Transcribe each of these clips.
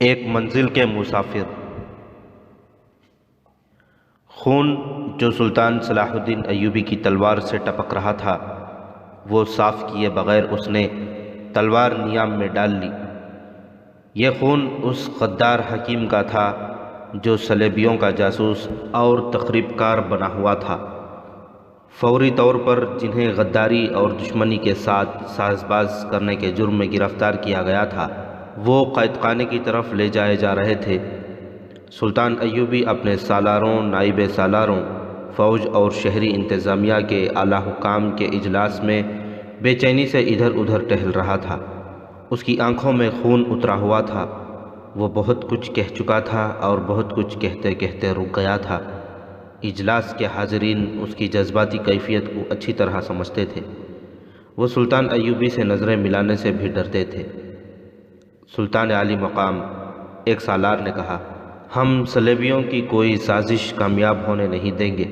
ایک منزل کے مسافر۔ خون جو سلطان صلاح الدین ایوبی کی تلوار سے ٹپک رہا تھا وہ صاف کیے بغیر اس نے تلوار نیام میں ڈال لی۔ یہ خون اس غدار حکیم کا تھا جو صلیبیوں کا جاسوس اور تخریب کار بنا ہوا تھا، فوری طور پر جنہیں غداری اور دشمنی کے ساتھ ساز باز کرنے کے جرم میں گرفتار کیا گیا تھا وہ قید خانے کی طرف لے جائے جا رہے تھے۔ سلطان ایوبی اپنے سالاروں، نائب سالاروں، فوج اور شہری انتظامیہ کے اعلیٰ حکام کے اجلاس میں بے چینی سے ادھر ادھر ٹہل رہا تھا۔ اس کی آنکھوں میں خون اترا ہوا تھا۔ وہ بہت کچھ کہہ چکا تھا اور بہت کچھ کہتے کہتے رک گیا تھا۔ اجلاس کے حاضرین اس کی جذباتی کیفیت کو اچھی طرح سمجھتے تھے۔ وہ سلطان ایوبی سے نظریں ملانے سے بھی ڈرتے تھے۔ سلطان عالی مقام ایک سالار نے کہا، ہم صلیبیوں کی کوئی سازش کامیاب ہونے نہیں دیں گے۔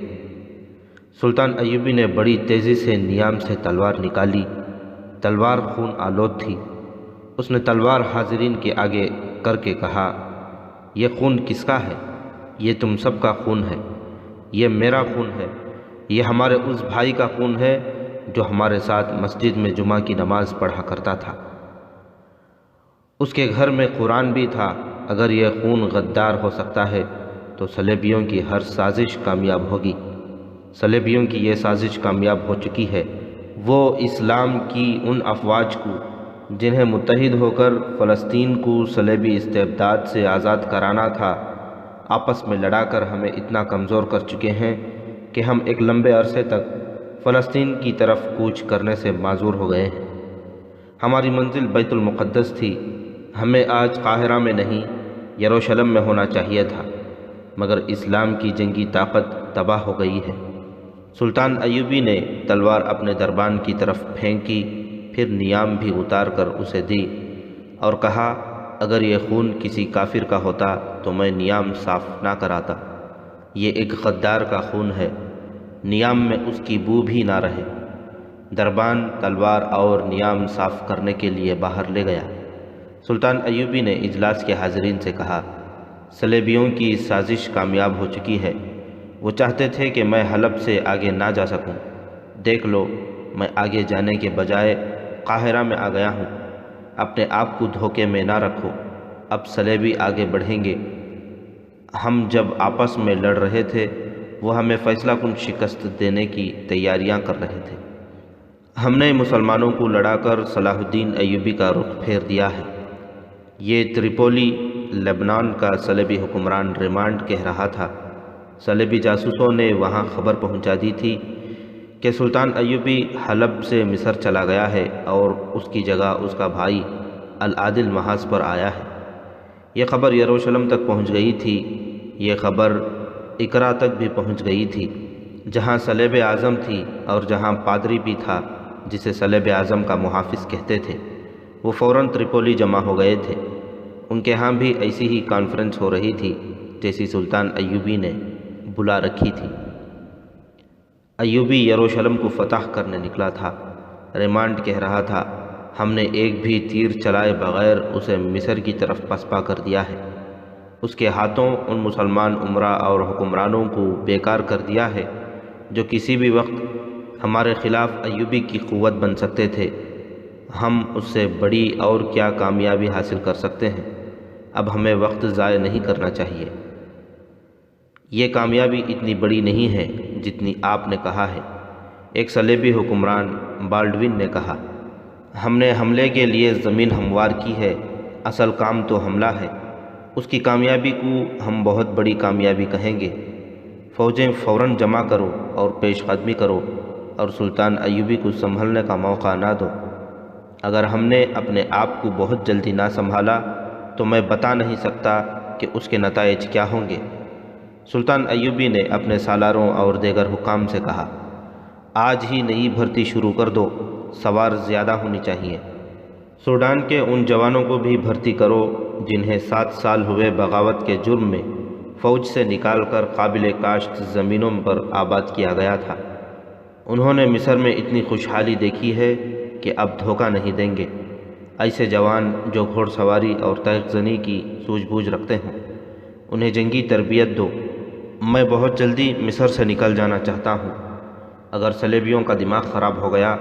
سلطان ایوبی نے بڑی تیزی سے نیام سے تلوار نکالی۔ تلوار خون آلود تھی۔ اس نے تلوار حاضرین کے آگے کر کے کہا، یہ خون کس کا ہے؟ یہ تم سب کا خون ہے۔ یہ میرا خون ہے۔ یہ ہمارے اس بھائی کا خون ہے جو ہمارے ساتھ مسجد میں جمعہ کی نماز پڑھا کرتا تھا۔ اس کے گھر میں قرآن بھی تھا۔ اگر یہ خون غدار ہو سکتا ہے تو صلیبیوں کی ہر سازش کامیاب ہوگی۔ صلیبیوں کی یہ سازش کامیاب ہو چکی ہے۔ وہ اسلام کی ان افواج کو جنہیں متحد ہو کر فلسطین کو صلیبی استبداد سے آزاد کرانا تھا، آپس میں لڑا کر ہمیں اتنا کمزور کر چکے ہیں کہ ہم ایک لمبے عرصے تک فلسطین کی طرف کوچ کرنے سے معذور ہو گئے ہیں۔ ہماری منزل بیت المقدس تھی۔ ہمیں آج قاہرہ میں نہیں یروشلم میں ہونا چاہیے تھا، مگر اسلام کی جنگی طاقت تباہ ہو گئی ہے۔ سلطان ایوبی نے تلوار اپنے دربان کی طرف پھینکی، پھر نیام بھی اتار کر اسے دی اور کہا، اگر یہ خون کسی کافر کا ہوتا تو میں نیام صاف نہ کراتا۔ یہ ایک غدار کا خون ہے۔ نیام میں اس کی بو بھی نہ رہے۔ دربان تلوار اور نیام صاف کرنے کے لیے باہر لے گیا۔ سلطان ایوبی نے اجلاس کے حاضرین سے کہا، صلیبیوں کی سازش کامیاب ہو چکی ہے۔ وہ چاہتے تھے کہ میں حلب سے آگے نہ جا سکوں۔ دیکھ لو، میں آگے جانے کے بجائے قاہرہ میں آ گیا ہوں۔ اپنے آپ کو دھوکے میں نہ رکھو۔ اب صلیبی آگے بڑھیں گے۔ ہم جب آپس میں لڑ رہے تھے وہ ہمیں فیصلہ کن شکست دینے کی تیاریاں کر رہے تھے۔ ہم نے مسلمانوں کو لڑا کر صلاح الدین ایوبی کا رخ پھیر دیا ہے۔ یہ تریپولی لبنان کا صلیبی حکمران ریمانڈ کہہ رہا تھا۔ صلیبی جاسوسوں نے وہاں خبر پہنچا دی تھی کہ سلطان ایوبی حلب سے مصر چلا گیا ہے اور اس کی جگہ اس کا بھائی العادل محاذ پر آیا ہے۔ یہ خبر یروشلم تک پہنچ گئی تھی۔ یہ خبر اقرا تک بھی پہنچ گئی تھی، جہاں صلیب اعظم تھی اور جہاں پادری بھی تھا جسے صلیب اعظم کا محافظ کہتے تھے۔ وہ فوراً تریپولی جمع ہو گئے تھے۔ ان کے ہاں بھی ایسی ہی کانفرنس ہو رہی تھی جیسی سلطان ایوبی نے بلا رکھی تھی۔ ایوبی یروشلم کو فتح کرنے نکلا تھا۔ ریمانڈ کہہ رہا تھا، ہم نے ایک بھی تیر چلائے بغیر اسے مصر کی طرف پسپا کر دیا ہے۔ اس کے ہاتھوں ان مسلمان امراء اور حکمرانوں کو بیکار کر دیا ہے جو کسی بھی وقت ہمارے خلاف ایوبی کی قوت بن سکتے تھے۔ ہم اس سے بڑی اور کیا کامیابی حاصل کر سکتے ہیں؟ اب ہمیں وقت ضائع نہیں کرنا چاہیے۔ یہ کامیابی اتنی بڑی نہیں ہے جتنی آپ نے کہا ہے۔ ایک صلیبی حکمران بالڈوین نے کہا، ہم نے حملے کے لیے زمین ہموار کی ہے، اصل کام تو حملہ ہے۔ اس کی کامیابی کو ہم بہت بڑی کامیابی کہیں گے۔ فوجیں فوراً جمع کرو اور پیش قدمی کرو اور سلطان ایوبی کو سنبھلنے کا موقع نہ دو۔ اگر ہم نے اپنے آپ کو بہت جلدی نہ سنبھالا تو میں بتا نہیں سکتا کہ اس کے نتائج کیا ہوں گے۔ سلطان ایوبی نے اپنے سالاروں اور دیگر حکام سے کہا، آج ہی نئی بھرتی شروع کر دو، سوار زیادہ ہونی چاہیے۔ سوڈان کے ان جوانوں کو بھی بھرتی کرو جنہیں 7 سال ہوئے بغاوت کے جرم میں فوج سے نکال کر قابل کاشت زمینوں پر آباد کیا گیا تھا۔ انہوں نے مصر میں اتنی خوشحالی دیکھی ہے کہ اب دھوکہ نہیں دیں گے۔ ایسے جوان جو گھوڑ سواری اور تیغ زنی کی سوجھ بوجھ رکھتے ہوں، انہیں جنگی تربیت دو۔ میں بہت جلدی مصر سے نکل جانا چاہتا ہوں۔ اگر صلیبیوں کا دماغ خراب ہو گیا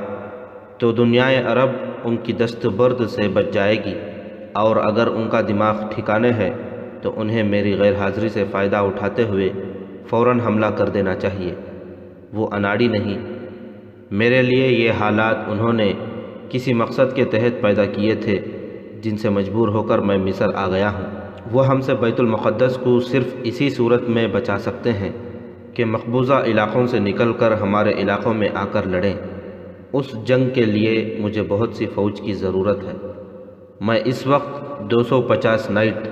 تو دنیائے عرب ان کی دست برد سے بچ جائے گی، اور اگر ان کا دماغ ٹھکانے ہے تو انہیں میری غیر حاضری سے فائدہ اٹھاتے ہوئے فوراً حملہ کر دینا چاہیے۔ وہ اناڑی نہیں۔ میرے لیے یہ حالات انہوں نے کسی مقصد کے تحت پیدا کیے تھے جن سے مجبور ہو کر میں مصر آ گیا ہوں۔ وہ ہم سے بیت المقدس کو صرف اسی صورت میں بچا سکتے ہیں کہ مقبوضہ علاقوں سے نکل کر ہمارے علاقوں میں آ کر لڑیں۔ اس جنگ کے لیے مجھے بہت سی فوج کی ضرورت ہے۔ میں اس وقت 250 نائٹ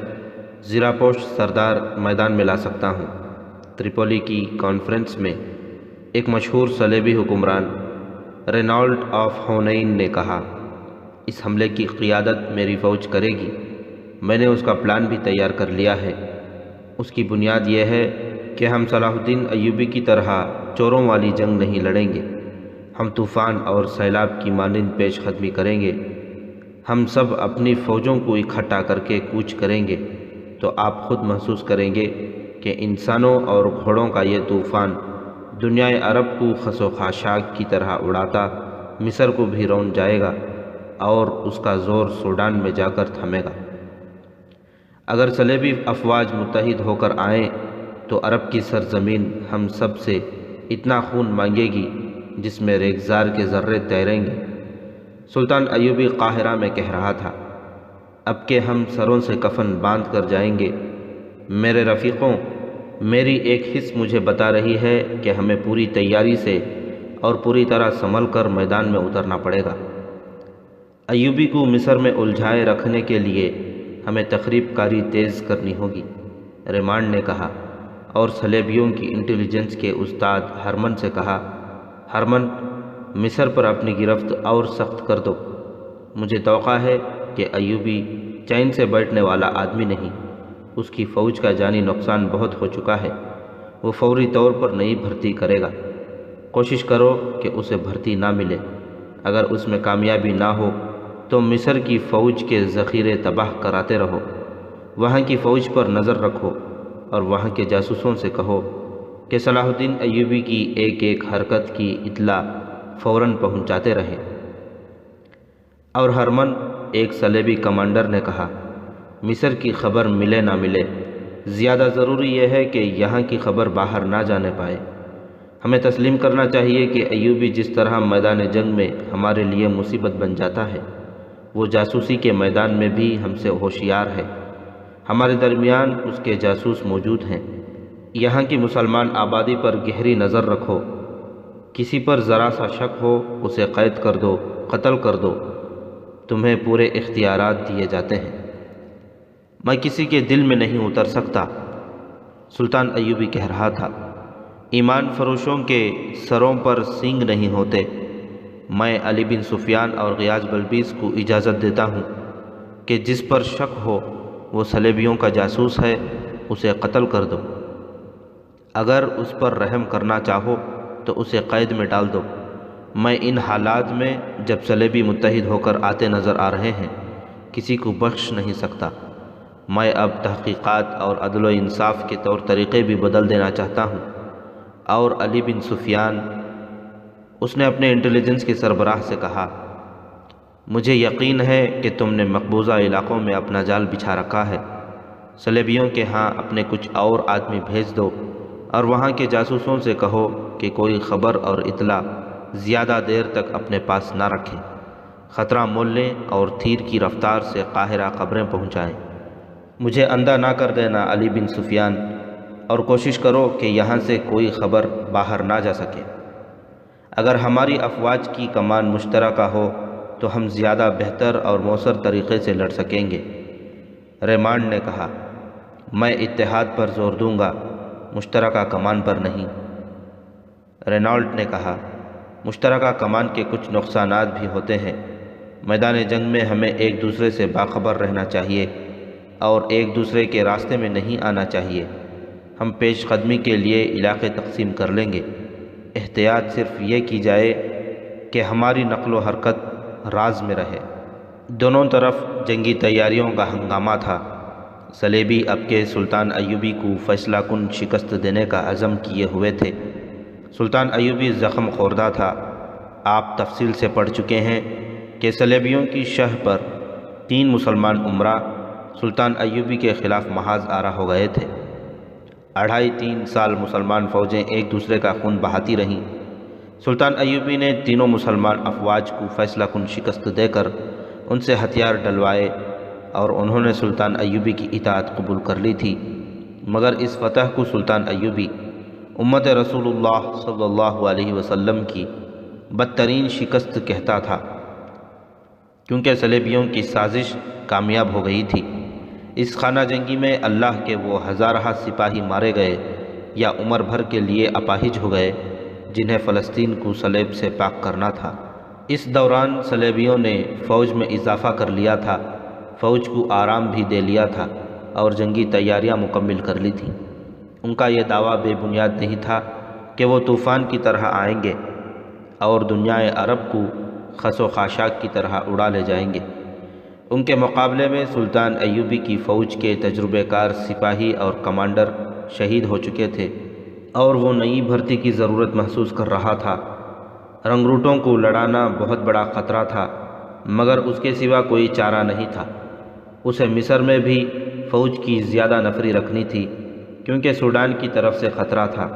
زیرہ پوش سردار میدان میں لا سکتا ہوں۔ تریپولی کی کانفرنس میں ایک مشہور صلیبی حکمران رینالڈ آف ہونین نے کہا، اس حملے کی قیادت میری فوج کرے گی۔ میں نے اس کا پلان بھی تیار کر لیا ہے۔ اس کی بنیاد یہ ہے کہ ہم صلاح الدین ایوبی کی طرح چوروں والی جنگ نہیں لڑیں گے۔ ہم طوفان اور سیلاب کی مانند پیش قدمی کریں گے۔ ہم سب اپنی فوجوں کو اکٹھا کر کے کوچ کریں گے تو آپ خود محسوس کریں گے کہ انسانوں اور گھوڑوں کا یہ طوفان دنیائے عرب کو خس و خاشاک کی طرح اڑاتا مصر کو بھی رون جائے گا اور اس کا زور سوڈان میں جا کر تھمے گا۔ اگر صلیبی افواج متحد ہو کر آئیں تو عرب کی سرزمین ہم سب سے اتنا خون مانگے گی جس میں ریگزار کے ذرے تیریں گے۔ سلطان ایوبی قاہرہ میں کہہ رہا تھا، اب کہ ہم سروں سے کفن باندھ کر جائیں گے۔ میرے رفیقوں، میری ایک حس مجھے بتا رہی ہے کہ ہمیں پوری تیاری سے اور پوری طرح سنبھل کر میدان میں اترنا پڑے گا۔ ایوبی کو مصر میں الجھائے رکھنے کے لیے ہمیں تخریب کاری تیز کرنی ہوگی، ریمانڈ نے کہا، اور صلیبیوں کی انٹیلیجنس کے استاد ہرمن سے کہا، ہرمن، مصر پر اپنی گرفت اور سخت کر دو۔ مجھے توقع ہے کہ ایوبی چین سے بیٹھنے والا آدمی نہیں۔ اس کی فوج کا جانی نقصان بہت ہو چکا ہے۔ وہ فوری طور پر نئی بھرتی کرے گا۔ کوشش کرو کہ اسے بھرتی نہ ملے۔ اگر اس میں کامیابی نہ ہو تو مصر کی فوج کے ذخیرے تباہ کراتے رہو۔ وہاں کی فوج پر نظر رکھو اور وہاں کے جاسوسوں سے کہو کہ صلاح الدین ایوبی کی ایک ایک حرکت کی اطلاع فوراً پہنچاتے رہیں۔ اور ہرمن، ایک صلیبی کمانڈر نے کہا، مصر کی خبر ملے نہ ملے، زیادہ ضروری یہ ہے کہ یہاں کی خبر باہر نہ جانے پائے۔ ہمیں تسلیم کرنا چاہیے کہ ایوبی جس طرح میدان جنگ میں ہمارے لیے مصیبت بن جاتا ہے، وہ جاسوسی کے میدان میں بھی ہم سے ہوشیار ہے۔ ہمارے درمیان اس کے جاسوس موجود ہیں۔ یہاں کی مسلمان آبادی پر گہری نظر رکھو۔ کسی پر ذرا سا شک ہو اسے قید کر دو، قتل کر دو۔ تمہیں پورے اختیارات دیے جاتے ہیں۔ میں کسی کے دل میں نہیں اتر سکتا، سلطان ایوبی کہہ رہا تھا۔ ایمان فروشوں کے سروں پر سینگ نہیں ہوتے۔ میں علی بن سفیان اور غیاث بلبیس کو اجازت دیتا ہوں کہ جس پر شک ہو وہ صلیبیوں کا جاسوس ہے، اسے قتل کر دو۔ اگر اس پر رحم کرنا چاہو تو اسے قید میں ڈال دو۔ میں ان حالات میں جب صلیبی متحد ہو کر آتے نظر آ رہے ہیں کسی کو بخش نہیں سکتا۔ میں اب تحقیقات اور عدل و انصاف کے طور طریقے بھی بدل دینا چاہتا ہوں۔ اور علی بن سفیان، اس نے اپنے انٹیلیجنس کے سربراہ سے کہا، مجھے یقین ہے کہ تم نے مقبوضہ علاقوں میں اپنا جال بچھا رکھا ہے۔ صلیبیوں کے ہاں اپنے کچھ اور آدمی بھیج دو اور وہاں کے جاسوسوں سے کہو کہ کوئی خبر اور اطلاع زیادہ دیر تک اپنے پاس نہ رکھیں۔ خطرہ مول لیں اور تیر کی رفتار سے قاہرہ خبریں پہنچائیں۔ مجھے اندھا نہ کر دینا علی بن سفیان، اور کوشش کرو کہ یہاں سے کوئی خبر باہر نہ جا سکے۔ اگر ہماری افواج کی کمان مشترکہ ہو تو ہم زیادہ بہتر اور مؤثر طریقے سے لڑ سکیں گے، ریمانڈ نے کہا۔ میں اتحاد پر زور دوں گا، مشترکہ کمان پر نہیں، رینالڈ نے کہا۔ مشترکہ کمان کے کچھ نقصانات بھی ہوتے ہیں۔ میدان جنگ میں ہمیں ایک دوسرے سے باخبر رہنا چاہیے اور ایک دوسرے کے راستے میں نہیں آنا چاہیے۔ ہم پیش قدمی کے لیے علاقے تقسیم کر لیں گے۔ احتیاط صرف یہ کی جائے کہ ہماری نقل و حرکت راز میں رہے۔ دونوں طرف جنگی تیاریوں کا ہنگامہ تھا۔ صلیبی اب کے سلطان ایوبی کو فیصلہ کن شکست دینے کا عزم کیے ہوئے تھے۔ سلطان ایوبی زخم خوردہ تھا۔ آپ تفصیل سے پڑھ چکے ہیں کہ صلیبیوں کی شہ پر 3 مسلمان امراء سلطان ایوبی کے خلاف محاذ آرا ہو گئے تھے۔ 2.5-3 سال مسلمان فوجیں ایک دوسرے کا خون بہاتی رہیں۔ سلطان ایوبی نے تینوں مسلمان افواج کو فیصلہ کن شکست دے کر ان سے ہتھیار ڈلوائے اور انہوں نے سلطان ایوبی کی اطاعت قبول کر لی تھی، مگر اس فتح کو سلطان ایوبی امت رسول اللہ صلی اللہ علیہ وسلم کی بدترین شکست کہتا تھا، کیونکہ صلیبیوں کی سازش کامیاب ہو گئی تھی۔ اس خانہ جنگی میں اللہ کے وہ ہزارہ سپاہی مارے گئے یا عمر بھر کے لیے اپاہج ہو گئے جنہیں فلسطین کو صلیب سے پاک کرنا تھا۔ اس دوران صلیبیوں نے فوج میں اضافہ کر لیا تھا، فوج کو آرام بھی دے لیا تھا اور جنگی تیاریاں مکمل کر لی تھیں۔ ان کا یہ دعویٰ بے بنیاد نہیں تھا کہ وہ طوفان کی طرح آئیں گے اور دنیائے عرب کو خس و خاشاک کی طرح اڑا لے جائیں گے۔ ان کے مقابلے میں سلطان ایوبی کی فوج کے تجربہ کار سپاہی اور کمانڈر شہید ہو چکے تھے اور وہ نئی بھرتی کی ضرورت محسوس کر رہا تھا۔ رنگروٹوں کو لڑانا بہت بڑا خطرہ تھا، مگر اس کے سوا کوئی چارہ نہیں تھا۔ اسے مصر میں بھی فوج کی زیادہ نفری رکھنی تھی، کیونکہ سوڈان کی طرف سے خطرہ تھا۔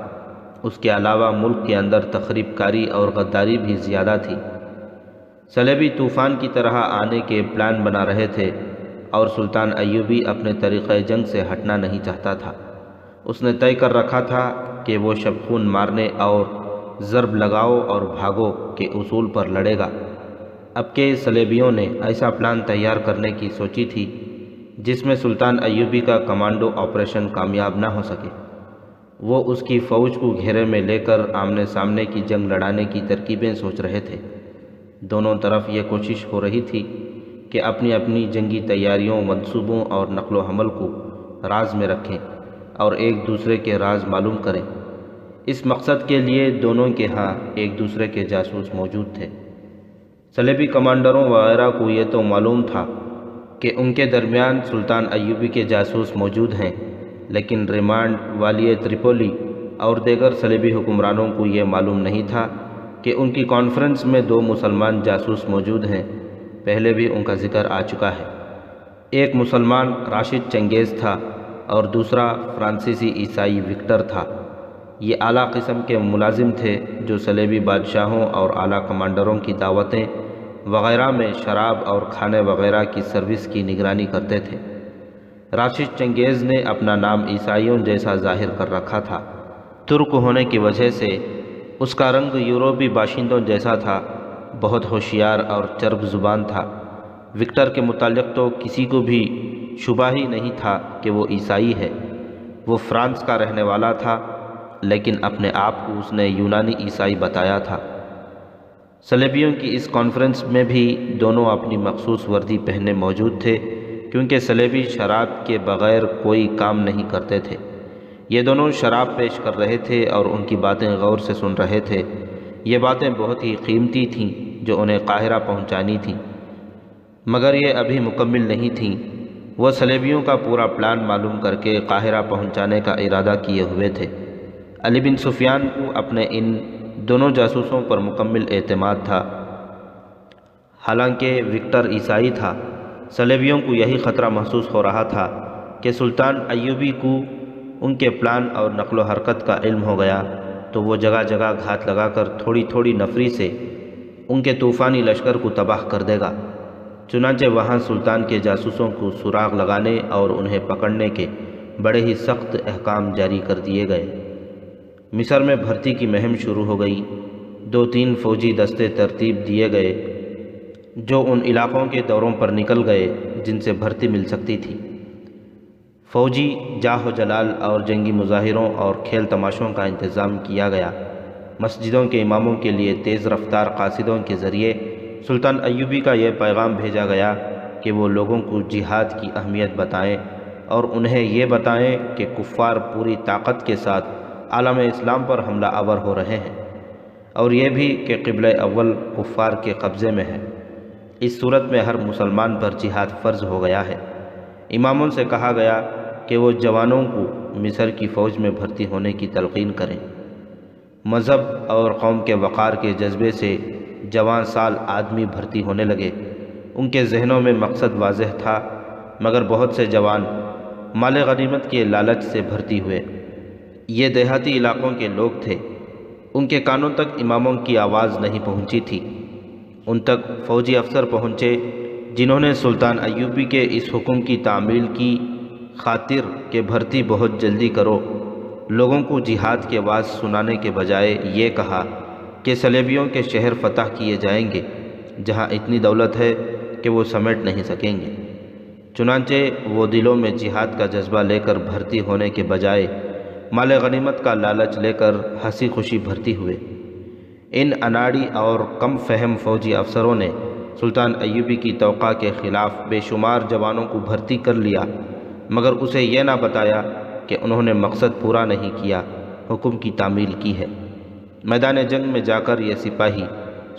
اس کے علاوہ ملک کے اندر تخریب کاری اور غداری بھی زیادہ تھی۔ صلیبی طوفان کی طرح آنے کے پلان بنا رہے تھے اور سلطان ایوبی اپنے طریقۂ جنگ سے ہٹنا نہیں چاہتا تھا۔ اس نے طے کر رکھا تھا کہ وہ شبخون مارنے اور ضرب لگاؤ اور بھاگو کے اصول پر لڑے گا۔ اب کے صلیبیوں نے ایسا پلان تیار کرنے کی سوچی تھی جس میں سلطان ایوبی کا کمانڈو آپریشن کامیاب نہ ہو سکے۔ وہ اس کی فوج کو گھیرے میں لے کر آمنے سامنے کی جنگ لڑانے کی ترکیبیں سوچ رہے تھے۔ دونوں طرف یہ کوشش ہو رہی تھی کہ اپنی اپنی جنگی تیاریوں، منصوبوں اور نقل و حمل کو راز میں رکھیں اور ایک دوسرے کے راز معلوم کریں۔ اس مقصد کے لیے دونوں کے ہاں ایک دوسرے کے جاسوس موجود تھے۔ صلیبی کمانڈروں وغیرہ کو یہ تو معلوم تھا کہ ان کے درمیان سلطان ایوبی کے جاسوس موجود ہیں، لیکن ریمانڈ والی تریپولی اور دیگر صلیبی حکمرانوں کو یہ معلوم نہیں تھا کہ ان کی کانفرنس میں 2 مسلمان جاسوس موجود ہیں۔ پہلے بھی ان کا ذکر آ چکا ہے۔ ایک مسلمان راشد چنگیز تھا اور دوسرا فرانسیسی عیسائی وکٹر تھا۔ یہ اعلیٰ قسم کے ملازم تھے جو صلیبی بادشاہوں اور اعلیٰ کمانڈروں کی دعوتیں وغیرہ میں شراب اور کھانے وغیرہ کی سروس کی نگرانی کرتے تھے۔ راشد چنگیز نے اپنا نام عیسائیوں جیسا ظاہر کر رکھا تھا۔ ترک ہونے کی وجہ سے اس کا رنگ یورپی باشندوں جیسا تھا، بہت ہوشیار اور چرب زبان تھا۔ وکٹر کے متعلق تو کسی کو بھی شبہ ہی نہیں تھا کہ وہ عیسائی ہے۔ وہ فرانس کا رہنے والا تھا، لیکن اپنے آپ کو اس نے یونانی عیسائی بتایا تھا۔ صلیبیوں کی اس کانفرنس میں بھی دونوں اپنی مخصوص وردی پہنے موجود تھے، کیونکہ صلیبی شراب کے بغیر کوئی کام نہیں کرتے تھے۔ یہ دونوں شراب پیش کر رہے تھے اور ان کی باتیں غور سے سن رہے تھے۔ یہ باتیں بہت ہی قیمتی تھیں جو انہیں قاہرہ پہنچانی تھیں، مگر یہ ابھی مکمل نہیں تھیں۔ وہ صلیبیوں کا پورا پلان معلوم کر کے قاہرہ پہنچانے کا ارادہ کیے ہوئے تھے۔ علی بن سفیان کو اپنے ان دونوں جاسوسوں پر مکمل اعتماد تھا۔ حالانکہ وکٹر عیسائی تھا، صلیبیوں کو یہی خطرہ محسوس ہو رہا تھا کہ سلطان ایوبی کو ان کے پلان اور نقل و حرکت کا علم ہو گیا تو وہ جگہ جگہ گھات لگا کر تھوڑی تھوڑی نفری سے ان کے طوفانی لشکر کو تباہ کر دے گا۔ چنانچہ وہاں سلطان کے جاسوسوں کو سراغ لگانے اور انہیں پکڑنے کے بڑے ہی سخت احکام جاری کر دیے گئے۔ مصر میں بھرتی کی مہم شروع ہو گئی۔ 2-3 فوجی دستے ترتیب دیے گئے جو ان علاقوں کے دوروں پر نکل گئے جن سے بھرتی مل سکتی تھی۔ فوجی جاہ و جلال اور جنگی مظاہروں اور کھیل تماشوں کا انتظام کیا گیا۔ مسجدوں کے اماموں کے لیے تیز رفتار قاصدوں کے ذریعے سلطان ایوبی کا یہ پیغام بھیجا گیا کہ وہ لوگوں کو جہاد کی اہمیت بتائیں اور انہیں یہ بتائیں کہ کفار پوری طاقت کے ساتھ عالم اسلام پر حملہ آور ہو رہے ہیں، اور یہ بھی کہ قبلہ اول کفار کے قبضے میں ہے۔ اس صورت میں ہر مسلمان پر جہاد فرض ہو گیا ہے۔ اماموں سے کہا گیا کہ وہ جوانوں کو مصر کی فوج میں بھرتی ہونے کی تلقین کریں۔ مذہب اور قوم کے وقار کے جذبے سے جوان سال آدمی بھرتی ہونے لگے۔ ان کے ذہنوں میں مقصد واضح تھا، مگر بہت سے جوان مال غنیمت کے لالچ سے بھرتی ہوئے۔ یہ دیہاتی علاقوں کے لوگ تھے، ان کے کانوں تک اماموں کی آواز نہیں پہنچی تھی۔ ان تک فوجی افسر پہنچے جنہوں نے سلطان ایوبی کے اس حکم کی تعمیل کی خاطر کہ بھرتی بہت جلدی کرو، لوگوں کو جہاد کے واعظ سنانے کے بجائے یہ کہا کہ صلیبیوں کے شہر فتح کیے جائیں گے جہاں اتنی دولت ہے کہ وہ سمیٹ نہیں سکیں گے۔ چنانچہ وہ دلوں میں جہاد کا جذبہ لے کر بھرتی ہونے کے بجائے مال غنیمت کا لالچ لے کر ہنسی خوشی بھرتی ہوئے۔ ان اناڑی اور کم فہم فوجی افسروں نے سلطان ایوبی کی توقع کے خلاف بے شمار جوانوں کو بھرتی کر لیا، مگر اسے یہ نہ بتایا کہ انہوں نے مقصد پورا نہیں کیا، حکم کی تعمیل کی ہے۔ میدان جنگ میں جا کر یہ سپاہی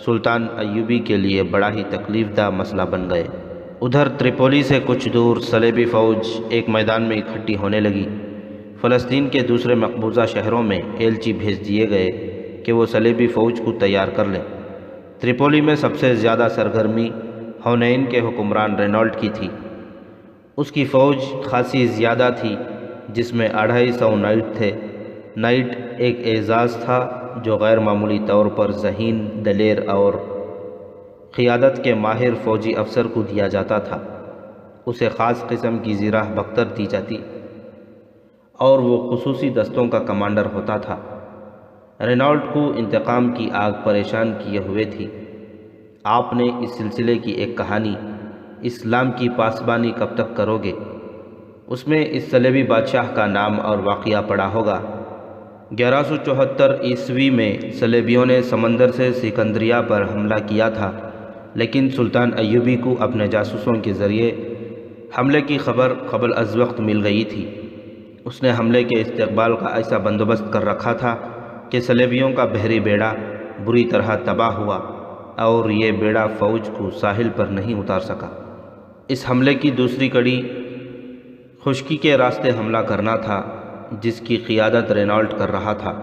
سلطان ایوبی کے لیے بڑا ہی تکلیف دہ مسئلہ بن گئے۔ ادھر تریپولی سے کچھ دور صلیبی فوج ایک میدان میں اکٹھی ہونے لگی۔ فلسطین کے دوسرے مقبوضہ شہروں میں ایلچی بھیج دیے گئے کہ وہ صلیبی فوج کو تیار کر لیں۔ تریپولی میں سب سے زیادہ سرگرمی حنین کے حکمران رینالڈ کی تھی۔ اس کی فوج خاصی زیادہ تھی، جس میں 250 نائٹ تھے۔ نائٹ ایک اعزاز تھا جو غیر معمولی طور پر ذہین، دلیر اور قیادت کے ماہر فوجی افسر کو دیا جاتا تھا۔ اسے خاص قسم کی زیرہ بختر دی جاتی اور وہ خصوصی دستوں کا کمانڈر ہوتا تھا۔ رینالڈ کو انتقام کی آگ پریشان کیے ہوئے تھی۔ آپ نے اس سلسلے کی ایک کہانی اسلام کی پاسبانی کب تک کرو گے، اس میں اس صلیبی بادشاہ کا نام اور واقعہ پڑا ہوگا۔ 1174 عیسوی میں صلیبیوں نے سمندر سے سکندریہ پر حملہ کیا تھا، لیکن سلطان ایوبی کو اپنے جاسوسوں کے ذریعے حملے کی خبر قبل از وقت مل گئی تھی۔ اس نے حملے کے استقبال کا ایسا بندوبست کر رکھا تھا کہ صلیبیوں کا بحری بیڑا بری طرح تباہ ہوا اور یہ بیڑا فوج کو ساحل پر نہیں اتار سکا۔ اس حملے کی دوسری کڑی خشکی کے راستے حملہ کرنا تھا، جس کی قیادت رینالڈ کر رہا تھا۔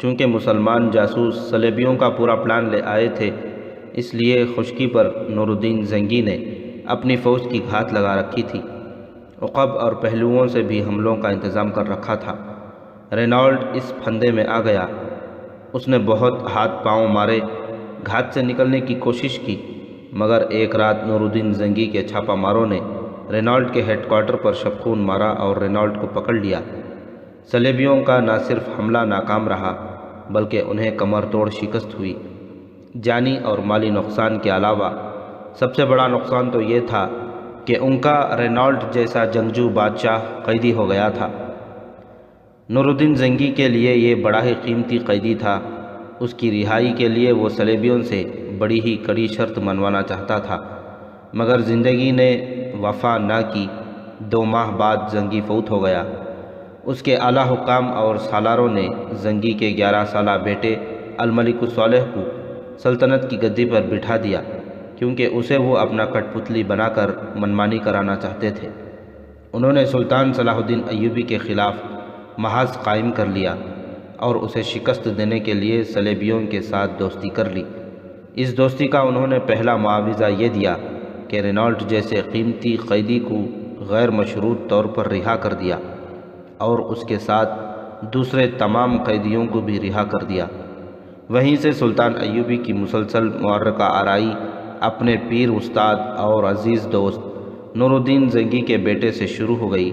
چونکہ مسلمان جاسوس صلیبیوں کا پورا پلان لے آئے تھے، اس لیے خشکی پر نور الدین زنگی نے اپنی فوج کی گھات لگا رکھی تھی۔ عقب اور پہلوؤں سے بھی حملوں کا انتظام کر رکھا تھا۔ رینالڈ اس پھندے میں آ گیا۔ اس نے بہت ہاتھ پاؤں مارے، گھات سے نکلنے کی کوشش کی، مگر ایک رات نور الدین زنگی کے چھاپہ ماروں نے رینالڈ کے ہیڈ کوارٹر پر شبخون مارا اور رینالڈ کو پکڑ لیا۔ صلیبیوں کا نہ صرف حملہ ناکام رہا، بلکہ انہیں کمر توڑ شکست ہوئی۔ جانی اور مالی نقصان کے علاوہ سب سے بڑا نقصان تو یہ تھا کہ ان کا رینالڈ جیسا جنگجو بادشاہ قیدی ہو گیا تھا۔ نور الدین زنگی کے لیے یہ بڑا ہی قیمتی قیدی تھا۔ اس کی رہائی کے لیے وہ صلیبیوں سے بڑی ہی کڑی شرط منوانا چاہتا تھا، مگر زندگی نے وفا نہ کی۔ 2 ماہ بعد زنگی فوت ہو گیا۔ اس کے اعلیٰ حکام اور سالاروں نے زنگی کے 11 سالہ بیٹے الملک الصالح کو سلطنت کی گدی پر بٹھا دیا، کیونکہ اسے وہ اپنا کٹ پتلی بنا کر منمانی کرانا چاہتے تھے۔ انہوں نے سلطان صلاح الدین ایوبی کے خلاف محاذ قائم کر لیا اور اسے شکست دینے کے لیے صلیبیوں کے ساتھ دوستی کر لی۔ اس دوستی کا انہوں نے پہلا معاوضہ یہ دیا کہ رینالڈ جیسے قیمتی قیدی کو غیر مشروط طور پر رہا کر دیا اور اس کے ساتھ دوسرے تمام قیدیوں کو بھی رہا کر دیا۔ وہیں سے سلطان ایوبی کی مسلسل معرکہ آرائی اپنے پیر استاد اور عزیز دوست نور الدین زنگی کے بیٹے سے شروع ہو گئی۔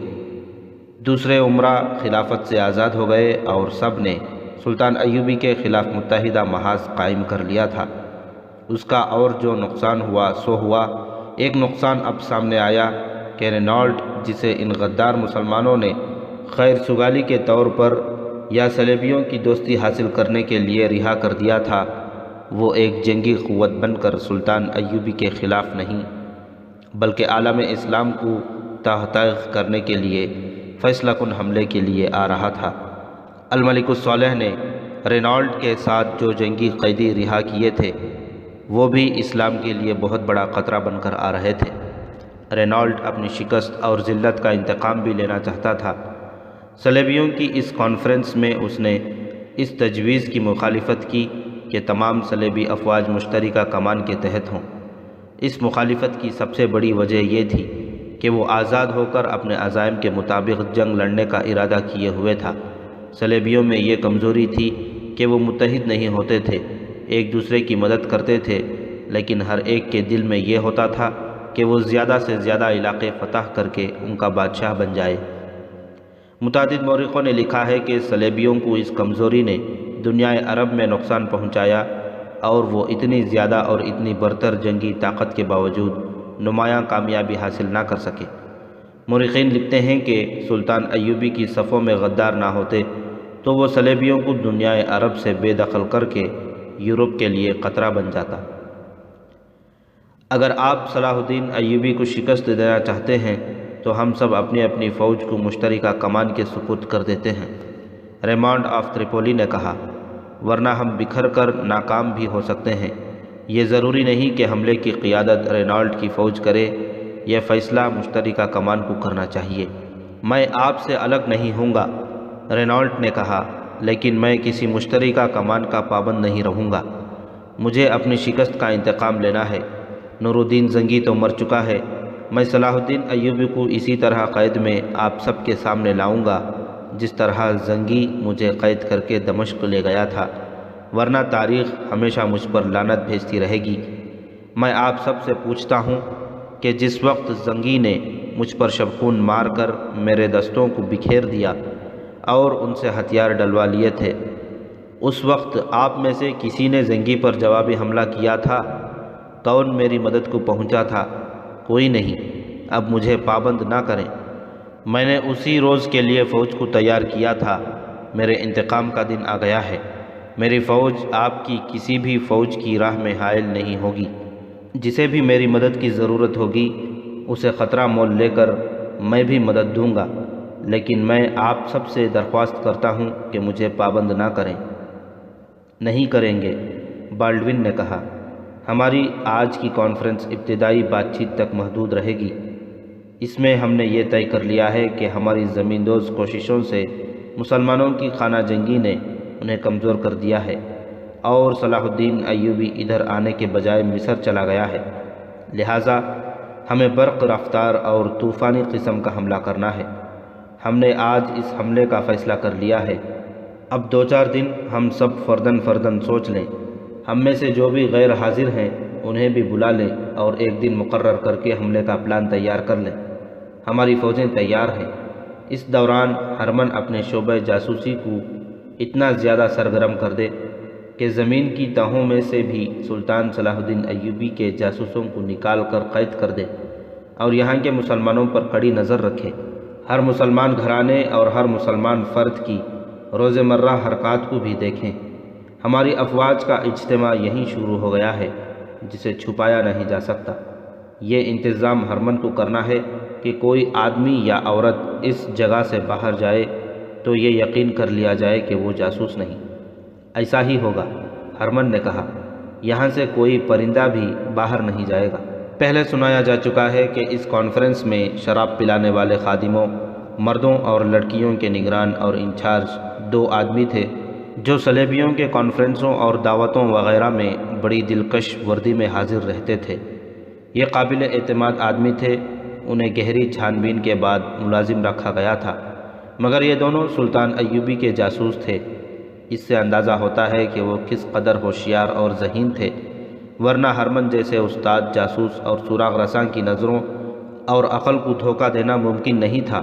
دوسرے عمرہ خلافت سے آزاد ہو گئے اور سب نے سلطان ایوبی کے خلاف متحدہ محاذ قائم کر لیا تھا۔ اس کا اور جو نقصان ہوا سو ہوا۔ ایک نقصان اب سامنے آیا کہ رینالڈ، جسے ان غدار مسلمانوں نے خیر سگالی کے طور پر یا صلیبیوں کی دوستی حاصل کرنے کے لیے رہا کر دیا تھا، وہ ایک جنگی قوت بن کر سلطان ایوبی کے خلاف نہیں، بلکہ عالم اسلام کو تحقیق کرنے کے لیے فیصلہ کن حملے کے لیے آ رہا تھا۔ الملک الصالح نے رینالڈ کے ساتھ جو جنگی قیدی رہا کیے تھے، وہ بھی اسلام کے لیے بہت بڑا خطرہ بن کر آ رہے تھے۔ رینالڈ اپنی شکست اور ذلت کا انتقام بھی لینا چاہتا تھا۔ صلیبیوں کی اس کانفرنس میں اس نے اس تجویز کی مخالفت کی کہ تمام صلیبی افواج مشترکہ کمان کے تحت ہوں۔ اس مخالفت کی سب سے بڑی وجہ یہ تھی کہ وہ آزاد ہو کر اپنے عزائم کے مطابق جنگ لڑنے کا ارادہ کیے ہوئے تھا۔ صلیبیوں میں یہ کمزوری تھی کہ وہ متحد نہیں ہوتے تھے، ایک دوسرے کی مدد کرتے تھے، لیکن ہر ایک کے دل میں یہ ہوتا تھا کہ وہ زیادہ سے زیادہ علاقے فتح کر کے ان کا بادشاہ بن جائے۔ متعدد مورخوں نے لکھا ہے کہ صلیبیوں کو اس کمزوری نے دنیا عرب میں نقصان پہنچایا اور وہ اتنی زیادہ اور اتنی برتر جنگی طاقت کے باوجود نمایاں کامیابی حاصل نہ کر سکے۔ مورخین لکھتے ہیں کہ سلطان ایوبی کی صفوں میں غدار نہ ہوتے تو وہ صلیبیوں کو دنیا عرب سے بے دخل کر کے یورپ کے لیے خطرہ بن جاتا۔ اگر آپ صلاح الدین ایوبی کو شکست دینا چاہتے ہیں تو ہم سب اپنی اپنی فوج کو مشترکہ کمان کے سپرد کر دیتے ہیں، ریمانڈ آف تریپولی نے کہا، ورنہ ہم بکھر کر ناکام بھی ہو سکتے ہیں۔ یہ ضروری نہیں کہ حملے کی قیادت رینالڈ کی فوج کرے، یہ فیصلہ مشترکہ کمان کو کرنا چاہیے۔ میں آپ سے الگ نہیں ہوں گا، رینالڈ نے کہا، لیکن میں کسی مشترکہ کمان کا پابند نہیں رہوں گا۔ مجھے اپنی شکست کا انتقام لینا ہے۔ نور الدین زنگی تو مر چکا ہے، میں صلاح الدین ایوبی کو اسی طرح قید میں آپ سب کے سامنے لاؤں گا جس طرح زنگی مجھے قید کر کے دمشق لے گیا تھا، ورنہ تاریخ ہمیشہ مجھ پر لعنت بھیجتی رہے گی۔ میں آپ سب سے پوچھتا ہوں کہ جس وقت زنگی نے مجھ پر شبخون مار کر میرے دستوں کو بکھیر دیا اور ان سے ہتھیار ڈلوا لیے تھے، اس وقت آپ میں سے کسی نے زنگی پر جوابی حملہ کیا تھا؟ کون میری مدد کو پہنچا تھا؟ کوئی نہیں۔ اب مجھے پابند نہ کریں، میں نے اسی روز کے لیے فوج کو تیار کیا تھا۔ میرے انتقام کا دن آ گیا ہے۔ میری فوج آپ کی کسی بھی فوج کی راہ میں حائل نہیں ہوگی۔ جسے بھی میری مدد کی ضرورت ہوگی اسے خطرہ مول لے کر میں بھی مدد دوں گا، لیکن میں آپ سب سے درخواست کرتا ہوں کہ مجھے پابند نہ کریں۔ نہیں کریں گے، بالڈوین نے کہا۔ ہماری آج کی کانفرنس ابتدائی بات چیت تک محدود رہے گی۔ اس میں ہم نے یہ طے کر لیا ہے کہ ہماری زمین دوز کوششوں سے مسلمانوں کی خانہ جنگی نے انہیں کمزور کر دیا ہے اور صلاح الدین ایوبی ادھر آنے کے بجائے مصر چلا گیا ہے، لہٰذا ہمیں برق رفتار اور طوفانی قسم کا حملہ کرنا ہے۔ ہم نے آج اس حملے کا فیصلہ کر لیا ہے۔ اب 2-4 دن ہم سب فردن فردن سوچ لیں۔ ہم میں سے جو بھی غیر حاضر ہیں انہیں بھی بلا لیں اور ایک دن مقرر کر کے حملے کا پلان تیار کر لیں۔ ہماری فوجیں تیار ہیں۔ اس دوران ہرمن اپنے شعبہ جاسوسی کو اتنا زیادہ سرگرم کر دے کہ زمین کی تہوں میں سے بھی سلطان صلاح الدین ایوبی کے جاسوسوں کو نکال کر قید کر دے اور یہاں کے مسلمانوں پر کڑی نظر رکھے۔ ہر مسلمان گھرانے اور ہر مسلمان فرد کی روزمرہ حرکات کو بھی دیکھیں۔ ہماری افواج کا اجتماع یہیں شروع ہو گیا ہے، جسے چھپایا نہیں جا سکتا۔ یہ انتظام ہرمن کو کرنا ہے کہ کوئی آدمی یا عورت اس جگہ سے باہر جائے تو یہ یقین کر لیا جائے کہ وہ جاسوس نہیں۔ ایسا ہی ہوگا، ہرمن نے کہا۔ یہاں سے کوئی پرندہ بھی باہر نہیں جائے گا۔ پہلے سنایا جا چکا ہے کہ اس کانفرنس میں شراب پلانے والے خادموں، مردوں اور لڑکیوں کے نگران اور انچارج 2 آدمی تھے جو صلیبیوں کے کانفرنسوں اور دعوتوں وغیرہ میں بڑی دلکش وردی میں حاضر رہتے تھے۔ یہ قابل اعتماد آدمی تھے، انہیں گہری چھان بین کے بعد ملازم رکھا گیا تھا، مگر یہ دونوں سلطان ایوبی کے جاسوس تھے۔ اس سے اندازہ ہوتا ہے کہ وہ کس قدر ہوشیار اور ذہین تھے، ورنہ ہرمن جیسے استاد جاسوس اور سراغ رساں کی نظروں اور عقل کو دھوکہ دینا ممکن نہیں تھا۔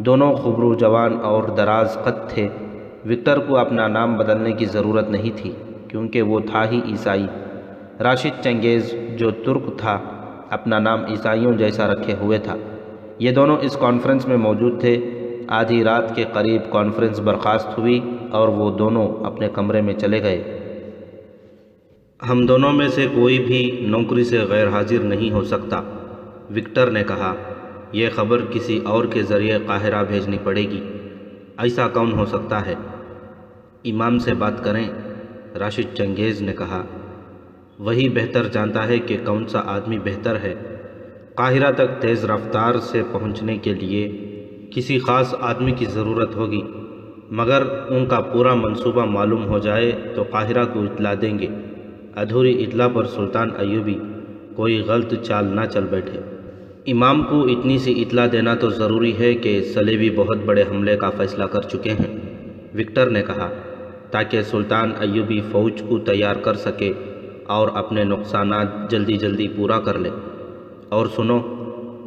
دونوں خبرو جوان اور دراز قد تھے۔ وکٹر کو اپنا نام بدلنے کی ضرورت نہیں تھی کیونکہ وہ تھا ہی عیسائی۔ راشد چنگیز جو ترک تھا اپنا نام عیسائیوں جیسا رکھے ہوئے تھا۔ یہ دونوں اس کانفرنس میں موجود تھے۔ آدھی رات کے قریب کانفرنس برخاست ہوئی اور وہ دونوں اپنے کمرے میں چلے گئے۔ ہم دونوں میں سے کوئی بھی نوکری سے غیر حاضر نہیں ہو سکتا، وکٹر نے کہا۔ یہ خبر کسی اور کے ذریعے قاہرہ بھیجنی پڑے گی۔ ایسا کون ہو سکتا ہے؟ امام سے بات کریں، راشد چنگیز نے کہا۔ وہی بہتر جانتا ہے کہ کون سا آدمی بہتر ہے۔ قاہرہ تک تیز رفتار سے پہنچنے کے لیے کسی خاص آدمی کی ضرورت ہوگی، مگر ان کا پورا منصوبہ معلوم ہو جائے تو قاہرہ کو اطلاع دیں گے۔ ادھوری اطلاع پر سلطان ایوبی کوئی غلط چال نہ چل بیٹھے۔ امام کو اتنی سی اطلاع دینا تو ضروری ہے کہ صلیبی بہت بڑے حملے کا فیصلہ کر چکے ہیں، وکٹر نے کہا، تاکہ سلطان ایوبی فوج کو تیار کر سکے اور اپنے نقصانات جلدی جلدی پورا کر لے۔ اور سنو،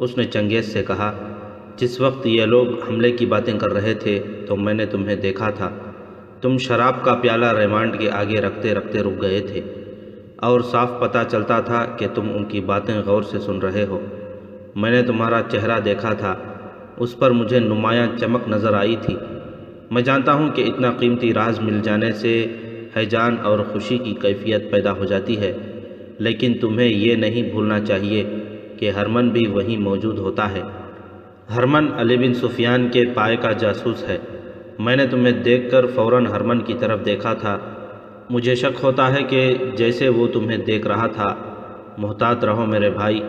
اس نے چنگیز سے کہا، جس وقت یہ لوگ حملے کی باتیں کر رہے تھے تو میں نے تمہیں دیکھا تھا، تم شراب کا پیالہ ریمانڈ کے آگے رکھتے رکھتے رک گئے تھے، اور صاف پتہ چلتا تھا کہ تم ان کی باتیں غور سے سن رہے ہو۔ میں نے تمہارا چہرہ دیکھا تھا، اس پر مجھے نمایاں چمک نظر آئی تھی۔ میں جانتا ہوں کہ اتنا قیمتی راز مل جانے سے ہیجان اور خوشی کی کیفیت پیدا ہو جاتی ہے، لیکن تمہیں یہ نہیں بھولنا چاہیے کہ ہرمن بھی وہیں موجود ہوتا ہے۔ ہرمن علی بن سفیان کے پائے کا جاسوس ہے۔ میں نے تمہیں دیکھ کر فوراً ہرمن کی طرف دیکھا تھا۔ مجھے شک ہوتا ہے کہ جیسے وہ تمہیں دیکھ رہا تھا۔ محتاط رہو میرے بھائی،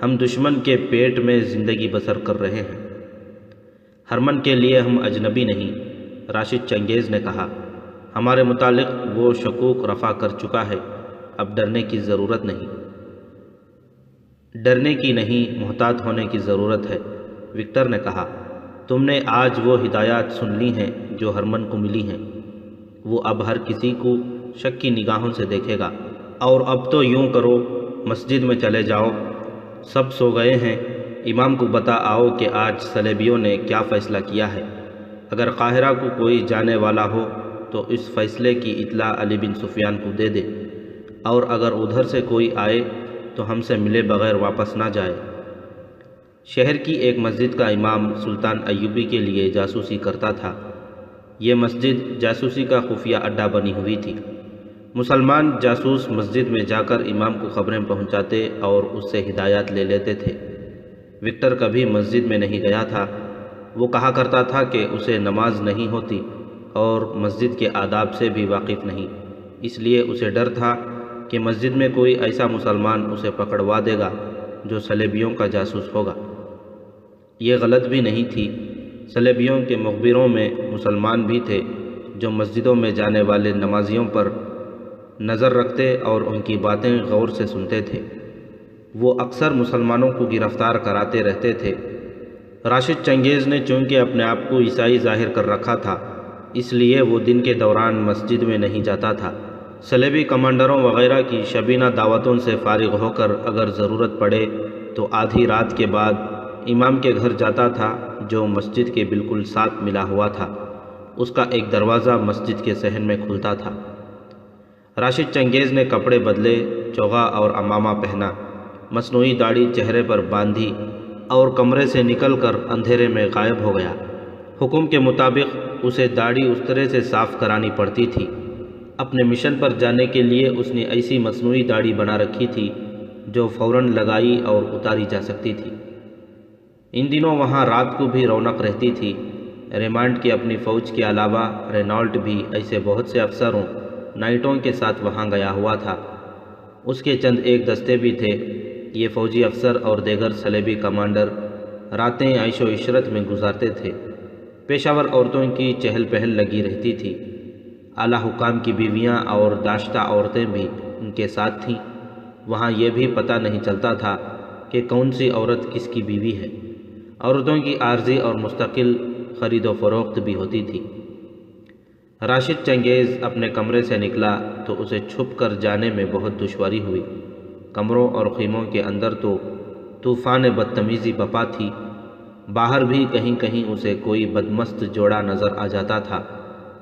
ہم دشمن کے پیٹ میں زندگی بسر کر رہے ہیں۔ ہرمن کے لیے ہم اجنبی نہیں، راشد چنگیز نے کہا۔ ہمارے متعلق وہ شکوک رفع کر چکا ہے، اب ڈرنے کی ضرورت نہیں۔ ڈرنے کی نہیں، محتاط ہونے کی ضرورت ہے، وکٹر نے کہا۔ تم نے آج وہ ہدایات سن لی ہیں جو ہرمن کو ملی ہیں۔ وہ اب ہر کسی کو شک کی نگاہوں سے دیکھے گا۔ اور اب تو یوں کرو، مسجد میں چلے جاؤ، سب سو گئے ہیں۔ امام کو بتا آؤ کہ آج صلیبیوں نے کیا فیصلہ کیا ہے۔ اگر قاہرہ کو کوئی جانے والا ہو تو اس فیصلے کی اطلاع علی بن سفیان کو دے دے، اور اگر ادھر سے کوئی آئے تو ہم سے ملے بغیر واپس نہ جائے۔ شہر کی ایک مسجد کا امام سلطان ایوبی کے لیے جاسوسی کرتا تھا۔ یہ مسجد جاسوسی کا خفیہ اڈہ بنی ہوئی تھی۔ مسلمان جاسوس مسجد میں جا کر امام کو خبریں پہنچاتے اور اس سے ہدایات لے لیتے تھے۔ وکٹر کبھی مسجد میں نہیں گیا تھا۔ وہ کہا کرتا تھا کہ اسے نماز نہیں ہوتی اور مسجد کے آداب سے بھی واقف نہیں، اس لیے اسے ڈر تھا کہ مسجد میں کوئی ایسا مسلمان اسے پکڑوا دے گا جو صلیبیوں کا جاسوس ہوگا۔ یہ غلط بھی نہیں تھی۔ صلیبیوں کے مخبروں میں مسلمان بھی تھے جو مسجدوں میں جانے والے نمازیوں پر نظر رکھتے اور ان کی باتیں غور سے سنتے تھے۔ وہ اکثر مسلمانوں کو گرفتار کراتے رہتے تھے۔ راشد چنگیز نے چونکہ اپنے آپ کو عیسائی ظاہر کر رکھا تھا، اس لیے وہ دن کے دوران مسجد میں نہیں جاتا تھا۔ صلیبی کمانڈروں وغیرہ کی شبینہ دعوتوں سے فارغ ہو کر اگر ضرورت پڑے تو آدھی رات کے بعد امام کے گھر جاتا تھا جو مسجد کے بالکل ساتھ ملا ہوا تھا۔ اس کا ایک دروازہ مسجد کے صحن میں کھلتا تھا۔ راشد چنگیز نے کپڑے بدلے، چوغا اور عمامہ پہنا، مصنوعی داڑھی چہرے پر باندھی اور کمرے سے نکل کر اندھیرے میں غائب ہو گیا۔ حکم کے مطابق اسے داڑھی اس طرح سے صاف کرانی پڑتی تھی۔ اپنے مشن پر جانے کے لیے اس نے ایسی مصنوعی داڑھی بنا رکھی تھی جو فوراً لگائی اور اتاری جا سکتی تھی۔ ان دنوں وہاں رات کو بھی رونق رہتی تھی۔ ریمانڈ کی اپنی فوج کے علاوہ رینالٹ بھی ایسے بہت سے افسروں نائٹوں کے ساتھ وہاں گیا ہوا تھا۔ اس کے چند ایک دستے بھی تھے۔ یہ فوجی افسر اور دیگر صلیبی کمانڈر راتیں عیش و عشرت میں گزارتے تھے۔ پیشہ ور عورتوں کی چہل پہل لگی رہتی تھی۔ اعلیٰ حکام کی بیویاں اور داشتہ عورتیں بھی ان کے ساتھ تھیں۔ وہاں یہ بھی پتہ نہیں چلتا تھا کہ کون سی عورت کس کی بیوی ہے۔ عورتوں کی عارضی اور مستقل خرید و فروخت بھی ہوتی تھی۔ راشد چنگیز اپنے کمرے سے نکلا تو اسے چھپ کر جانے میں بہت دشواری ہوئی۔ کمروں اور خیموں کے اندر تو طوفان بدتمیزی بپا تھی، باہر بھی کہیں کہیں اسے کوئی بدمست جوڑا نظر آ جاتا تھا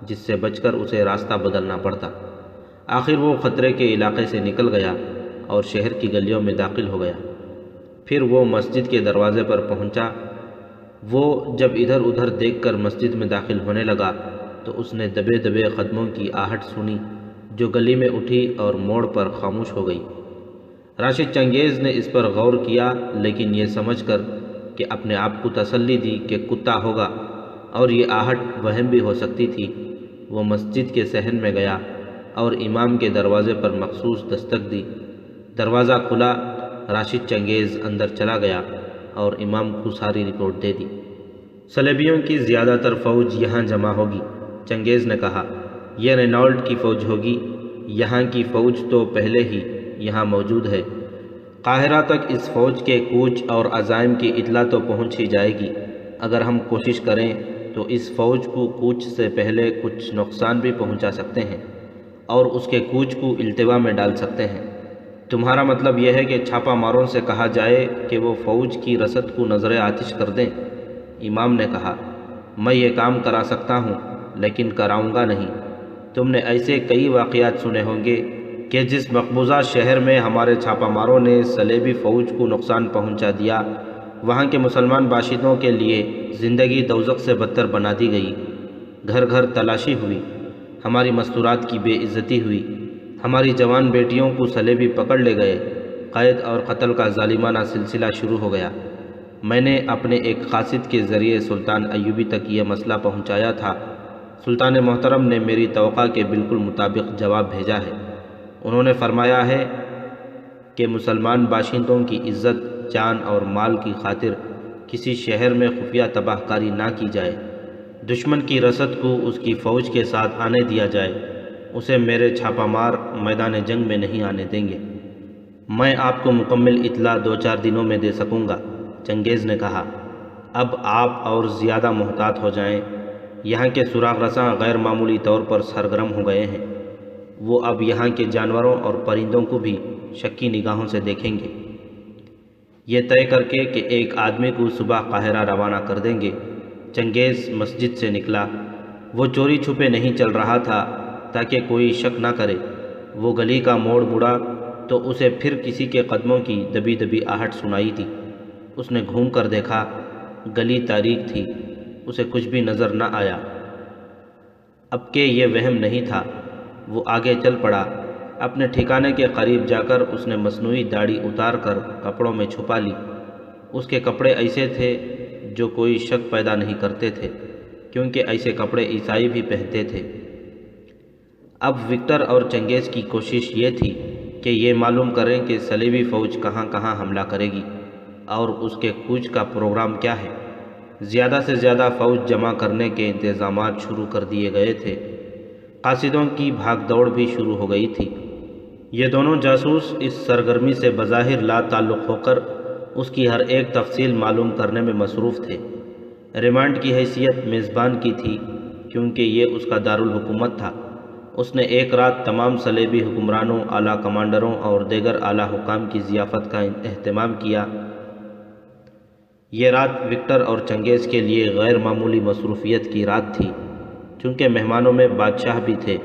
جس سے بچ کر اسے راستہ بدلنا پڑتا۔ آخر وہ خطرے کے علاقے سے نکل گیا اور شہر کی گلیوں میں داخل ہو گیا۔ پھر وہ مسجد کے دروازے پر پہنچا۔ وہ جب ادھر ادھر دیکھ کر مسجد میں داخل ہونے لگا تو اس نے دبے دبے قدموں کی آہٹ سنی جو گلی میں اٹھی اور موڑ پر خاموش ہو گئی۔ راشد چنگیز نے اس پر غور کیا، لیکن یہ سمجھ کر کہ اپنے آپ کو تسلی دی کہ کتا ہوگا اور یہ آہٹ وہم بھی ہو سکتی تھی، وہ مسجد کے صحن میں گیا اور امام کے دروازے پر مخصوص دستک دی۔ دروازہ کھلا، راشد چنگیز اندر چلا گیا اور امام کو ساری رپورٹ دے دی۔ صلیبیوں کی زیادہ تر فوج یہاں جمع ہوگی، چنگیز نے کہا۔ یہ رینالڈ کی فوج ہوگی، یہاں کی فوج تو پہلے ہی یہاں موجود ہے۔ قاہرہ تک اس فوج کے کوچ اور عزائم کی اطلاع تو پہنچ ہی جائے گی۔ اگر ہم کوشش کریں تو اس فوج کو کوچ سے پہلے کچھ نقصان بھی پہنچا سکتے ہیں اور اس کے کوچ کو التوا میں ڈال سکتے ہیں۔ تمہارا مطلب یہ ہے کہ چھاپہ ماروں سے کہا جائے کہ وہ فوج کی رسد کو نظر آتش کر دیں؟ امام نے کہا، میں یہ کام کرا سکتا ہوں لیکن کراؤں گا نہیں۔ تم نے ایسے کئی واقعات سنے ہوں گے کہ جس مقبوضہ شہر میں ہمارے چھاپہ ماروں نے صلیبی فوج کو نقصان پہنچا دیا، وہاں کے مسلمان باشندوں کے لیے زندگی دوزخ سے بدتر بنا دی گئی۔ گھر گھر تلاشی ہوئی، ہماری مستورات کی بے عزتی ہوئی، ہماری جوان بیٹیوں کو صلیبی پکڑ لے گئے، قید اور قتل کا ظالمانہ سلسلہ شروع ہو گیا۔ میں نے اپنے ایک قاصد کے ذریعے سلطان ایوبی تک یہ مسئلہ پہنچایا تھا۔ سلطان محترم نے میری توقع کے بالکل مطابق جواب بھیجا ہے۔ انہوں نے فرمایا ہے کہ مسلمان باشندوں کی عزت، جان اور مال کی خاطر کسی شہر میں خفیہ تباہ کاری نہ کی جائے، دشمن کی رسد کو اس کی فوج کے ساتھ آنے دیا جائے، اسے میرے چھاپہ مار میدان جنگ میں نہیں آنے دیں گے۔ میں آپ کو مکمل اطلاع 2-4 دنوں میں دے سکوں گا، چنگیز نے کہا۔ اب آپ اور زیادہ محتاط ہو جائیں، یہاں کے سراغ رساں غیر معمولی طور پر سرگرم ہو گئے ہیں۔ وہ اب یہاں کے جانوروں اور پرندوں کو بھی شکی نگاہوں سے دیکھیں گے۔ یہ طے کر کے کہ ایک آدمی کو صبح قاہرہ روانہ کر دیں گے، چنگیز مسجد سے نکلا۔ وہ چوری چھپے نہیں چل رہا تھا تاکہ کوئی شک نہ کرے۔ وہ گلی کا موڑ مڑا تو اسے پھر کسی کے قدموں کی دبی دبی آہٹ سنائی دی۔ اس نے گھوم کر دیکھا، گلی تاریک تھی، اسے کچھ بھی نظر نہ آیا۔ اب کہ یہ وہم نہیں تھا، وہ آگے چل پڑا۔ اپنے ٹھکانے کے قریب جا کر اس نے مصنوعی داڑھی اتار کر کپڑوں میں چھپا لی۔ اس کے کپڑے ایسے تھے جو کوئی شک پیدا نہیں کرتے تھے، کیونکہ ایسے کپڑے عیسائی بھی پہنتے تھے۔ اب وکٹر اور چنگیز کی کوشش یہ تھی کہ یہ معلوم کریں کہ صلیبی فوج کہاں کہاں حملہ کرے گی اور اس کے کوچ کا پروگرام کیا ہے۔ زیادہ سے زیادہ فوج جمع کرنے کے انتظامات شروع کر دیے گئے تھے۔ قاصدوں کی بھاگ دوڑ بھی شروع ہو گئی تھی۔ یہ دونوں جاسوس اس سرگرمی سے بظاہر لا تعلق ہو کر اس کی ہر ایک تفصیل معلوم کرنے میں مصروف تھے۔ ریمانڈ کی حیثیت میزبان کی تھی، کیونکہ یہ اس کا دارالحکومت تھا۔ اس نے ایک رات تمام صلیبی حکمرانوں، اعلیٰ کمانڈروں اور دیگر اعلیٰ حکام کی ضیافت کا اہتمام کیا۔ یہ رات وکٹر اور چنگیز کے لیے غیر معمولی مصروفیت کی رات تھی۔ چونکہ مہمانوں میں بادشاہ بھی تھے،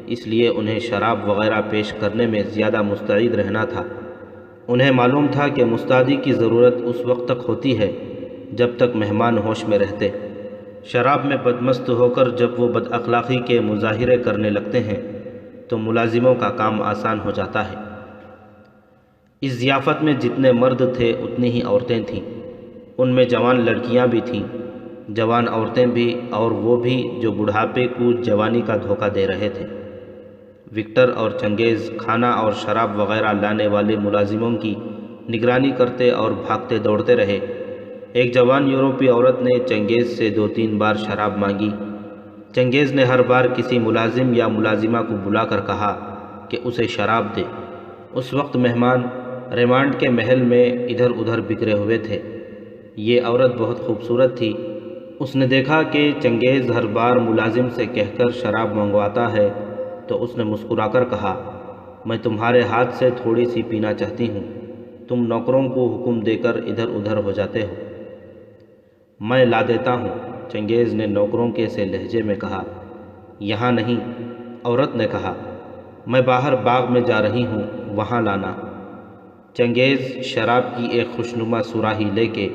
اس لیے انہیں شراب وغیرہ پیش کرنے میں زیادہ مستعد رہنا تھا۔ انہیں معلوم تھا کہ مستعدی کی ضرورت اس وقت تک ہوتی ہے جب تک مہمان ہوش میں رہتے۔ شراب میں بدمست ہو کر جب وہ بد اخلاقی کے مظاہرے کرنے لگتے ہیں تو ملازموں کا کام آسان ہو جاتا ہے۔ اس ضیافت میں جتنے مرد تھے اتنی ہی عورتیں تھیں۔ ان میں جوان لڑکیاں بھی تھیں، جوان عورتیں بھی، اور وہ بھی جو بڑھاپے کو جوانی کا دھوکہ دے رہے تھے۔ وکٹر اور چنگیز کھانا اور شراب وغیرہ لانے والے ملازموں کی نگرانی کرتے اور بھاگتے دوڑتے رہے۔ ایک جوان یورپی عورت نے چنگیز سے 2-3 بار شراب مانگی۔ چنگیز نے ہر بار کسی ملازم یا ملازمہ کو بلا کر کہا کہ اسے شراب دے۔ اس وقت مہمان ریمانڈ کے محل میں ادھر ادھر بکھرے ہوئے تھے۔ یہ عورت بہت خوبصورت تھی۔ اس نے دیکھا کہ چنگیز ہر بار ملازم سے کہہ کر شراب منگواتا ہے تو اس نے مسکرا کر کہا، میں تمہارے ہاتھ سے تھوڑی سی پینا چاہتی ہوں، تم نوکروں کو حکم دے کر ادھر ادھر ہو جاتے ہو۔ میں لا دیتا ہوں، چنگیز نے نوکروں کے سے لہجے میں کہا۔ یہاں نہیں، عورت نے کہا، میں باہر باغ میں جا رہی ہوں، وہاں لانا۔ چنگیز شراب کی ایک خوشنما سراہی لے کے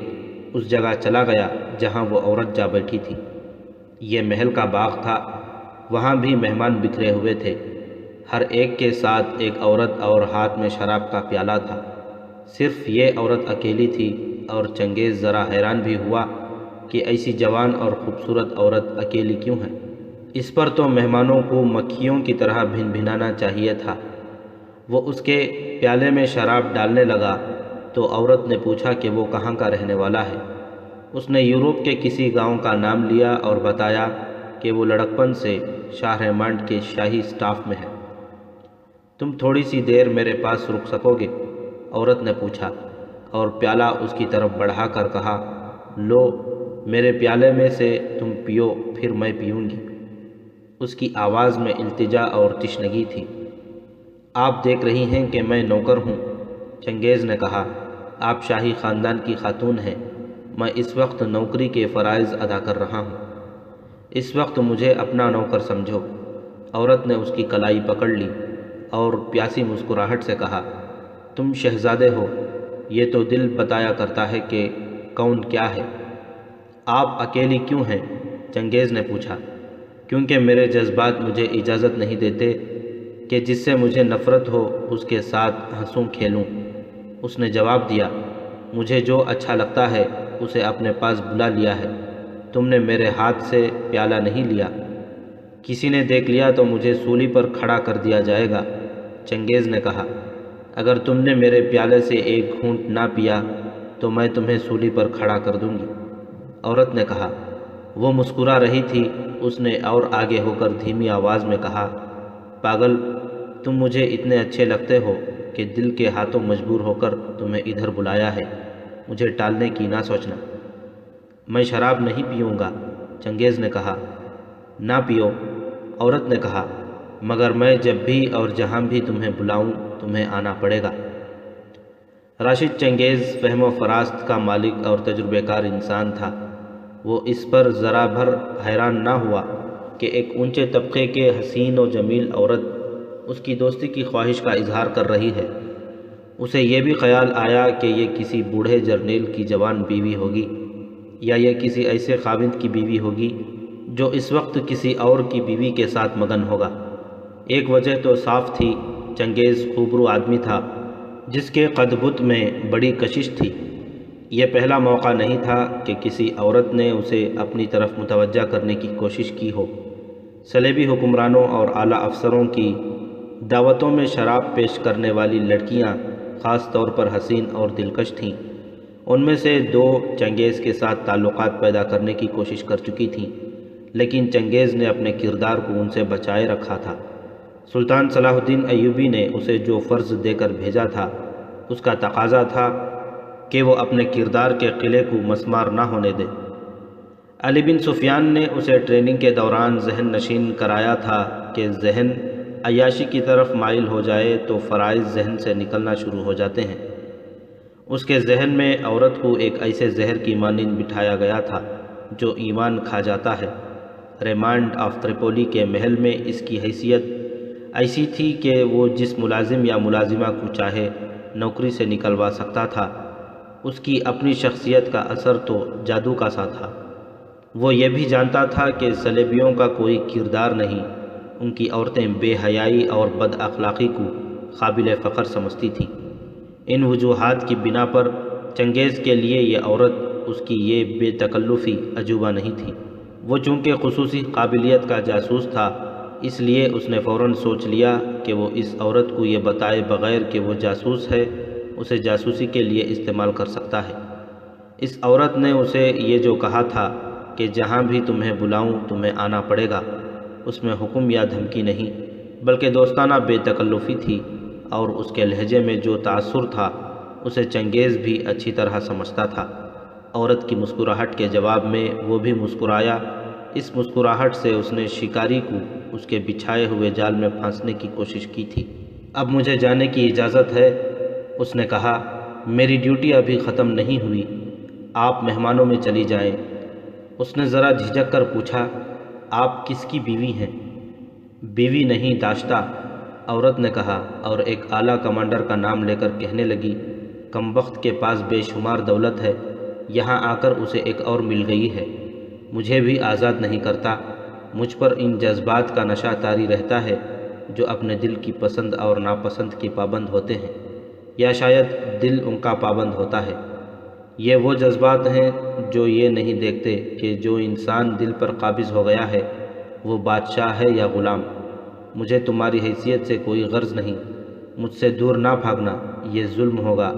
اس جگہ چلا گیا جہاں وہ عورت جا بیٹھی تھی۔ یہ محل کا باغ تھا، وہاں بھی مہمان بکھرے ہوئے تھے، ہر ایک کے ساتھ ایک عورت اور ہاتھ میں شراب کا پیالہ تھا۔ صرف یہ عورت اکیلی تھی اور چنگیز ذرا حیران بھی ہوا کہ ایسی جوان اور خوبصورت عورت اکیلی کیوں ہے۔ اس پر تو مہمانوں کو مکھیوں کی طرح بھن بھنانا چاہیے تھا۔ وہ اس کے پیالے میں شراب ڈالنے لگا تو عورت نے پوچھا کہ وہ کہاں کا رہنے والا ہے۔ اس نے یورپ کے کسی گاؤں کا نام لیا اور بتایا کہ وہ لڑکپن سے شاہ ریمانڈ کے شاہی سٹاف میں ہے۔ تم تھوڑی سی دیر میرے پاس رک سکو گے؟ عورت نے پوچھا، اور پیالہ اس کی طرف بڑھا کر کہا، لو میرے پیالے میں سے تم پیو، پھر میں پیوں گی۔ اس کی آواز میں التجا اور تشنگی تھی۔ آپ دیکھ رہی ہیں کہ میں نوکر ہوں، چنگیز نے کہا۔ آپ شاہی خاندان کی خاتون ہیں، میں اس وقت نوکری کے فرائض ادا کر رہا ہوں۔ اس وقت مجھے اپنا نوکر سمجھو۔ عورت نے اس کی کلائی پکڑ لی اور پیاسی مسکراہٹ سے کہا، تم شہزادے ہو، یہ تو دل بتایا کرتا ہے کہ کون کیا ہے۔ آپ اکیلی کیوں ہیں؟ چنگیز نے پوچھا۔ کیونکہ میرے جذبات مجھے اجازت نہیں دیتے کہ جس سے مجھے نفرت ہو اس کے ساتھ ہنسوں کھیلوں۔ اس نے جواب دیا، مجھے جو اچھا لگتا ہے اسے اپنے پاس بلا لیا ہے۔ تم نے میرے ہاتھ سے پیالہ نہیں لیا۔ کسی نے دیکھ لیا تو مجھے سولی پر کھڑا کر دیا جائے گا، چنگیز نے کہا۔ اگر تم نے میرے پیالے سے ایک گھونٹ نہ پیا تو میں تمہیں سولی پر کھڑا کر دوں گی، عورت نے کہا۔ وہ مسکرا رہی تھی۔ اس نے اور آگے ہو کر دھیمی آواز میں کہا، پاگل، تم مجھے اتنے اچھے لگتے ہو کہ دل کے ہاتھوں مجبور ہو کر تمہیں ادھر بلایا ہے۔ مجھے ٹالنے کی نہ سوچنا۔ میں شراب نہیں پیوں گا، چنگیز نے کہا۔ نہ پیو، عورت نے کہا، مگر میں جب بھی اور جہاں بھی تمہیں بلاؤں تمہیں آنا پڑے گا۔ راشد چنگیز فہم و فراست کا مالک اور تجربہ کار انسان تھا۔ وہ اس پر ذرا بھر حیران نہ ہوا کہ ایک اونچے طبقے کے حسین و جمیل عورت اس کی دوستی کی خواہش کا اظہار کر رہی ہے۔ اسے یہ بھی خیال آیا کہ یہ کسی بوڑھے جرنیل کی جوان بیوی ہوگی، یا یہ کسی ایسے خاوند کی بیوی ہوگی جو اس وقت کسی اور کی بیوی کے ساتھ مگن ہوگا۔ ایک وجہ تو صاف تھی، چنگیز خوبرو آدمی تھا جس کے قد بت میں بڑی کشش تھی۔ یہ پہلا موقع نہیں تھا کہ کسی عورت نے اسے اپنی طرف متوجہ کرنے کی کوشش کی ہو۔ صلیبی حکمرانوں اور اعلیٰ افسروں کی دعوتوں میں شراب پیش کرنے والی لڑکیاں خاص طور پر حسین اور دلکش تھیں۔ ان میں سے دو چنگیز کے ساتھ تعلقات پیدا کرنے کی کوشش کر چکی تھیں، لیکن چنگیز نے اپنے کردار کو ان سے بچائے رکھا تھا۔ سلطان صلاح الدین ایوبی نے اسے جو فرض دے کر بھیجا تھا، اس کا تقاضا تھا کہ وہ اپنے کردار کے قلعے کو مسمار نہ ہونے دے۔ علی بن سفیان نے اسے ٹریننگ کے دوران ذہن نشین کرایا تھا کہ ذہن عیاشی کی طرف مائل ہو جائے تو فرائض ذہن سے نکلنا شروع ہو جاتے ہیں۔ اس کے ذہن میں عورت کو ایک ایسے زہر کی مانند بٹھایا گیا تھا جو ایمان کھا جاتا ہے۔ ریمانڈ آف تریپولی کے محل میں اس کی حیثیت ایسی تھی کہ وہ جس ملازم یا ملازمہ کو چاہے نوکری سے نکلوا سکتا تھا۔ اس کی اپنی شخصیت کا اثر تو جادو کا سا تھا۔ وہ یہ بھی جانتا تھا کہ صلیبیوں کا کوئی کردار نہیں، ان کی عورتیں بے حیائی اور بد اخلاقی کو قابل فخر سمجھتی تھیں۔ ان وجوہات کی بنا پر چنگیز کے لیے یہ عورت اس کی یہ بے تکلفی عجوبہ نہیں تھی۔ وہ چونکہ خصوصی قابلیت کا جاسوس تھا، اس لیے اس نے فوراً سوچ لیا کہ وہ اس عورت کو یہ بتائے بغیر کہ وہ جاسوس ہے اسے جاسوسی کے لیے استعمال کر سکتا ہے۔ اس عورت نے اسے یہ جو کہا تھا کہ جہاں بھی تمہیں بلاؤں تمہیں آنا پڑے گا، اس میں حکم یا دھمکی نہیں بلکہ دوستانہ بے تکلفی تھی، اور اس کے لہجے میں جو تاثر تھا اسے چنگیز بھی اچھی طرح سمجھتا تھا۔ عورت کی مسکراہٹ کے جواب میں وہ بھی مسکرایا۔ اس مسکراہٹ سے اس نے شکاری کو اس کے بچھائے ہوئے جال میں پھانسنے کی کوشش کی تھی۔ اب مجھے جانے کی اجازت ہے، اس نے کہا۔ میری ڈیوٹی ابھی ختم نہیں ہوئی، آپ مہمانوں میں چلی جائیں۔ اس نے ذرا جھجک کر پوچھا، آپ کس کی بیوی ہیں؟ بیوی نہیں، داشتہ، عورت نے کہا، اور ایک اعلیٰ کمانڈر کا نام لے کر کہنے لگی، کمبخت کے پاس بے شمار دولت ہے، یہاں آ کر اسے ایک اور مل گئی ہے، مجھے بھی آزاد نہیں کرتا۔ مجھ پر ان جذبات کا نشہ طاری رہتا ہے جو اپنے دل کی پسند اور ناپسند کی پابند ہوتے ہیں، یا شاید دل ان کا پابند ہوتا ہے۔ یہ وہ جذبات ہیں جو یہ نہیں دیکھتے کہ جو انسان دل پر قابض ہو گیا ہے وہ بادشاہ ہے یا غلام، مجھے تمہاری حیثیت سے کوئی غرض نہیں، مجھ سے دور نہ بھاگنا، یہ ظلم ہوگا۔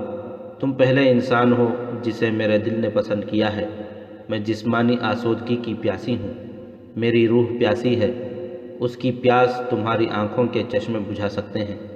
تم پہلے انسان ہو جسے میرے دل نے پسند کیا ہے، میں جسمانی آسودگی کی پیاسی ہوں، میری روح پیاسی ہے، اس کی پیاس تمہاری آنکھوں کے چشمے بجھا سکتے ہیں۔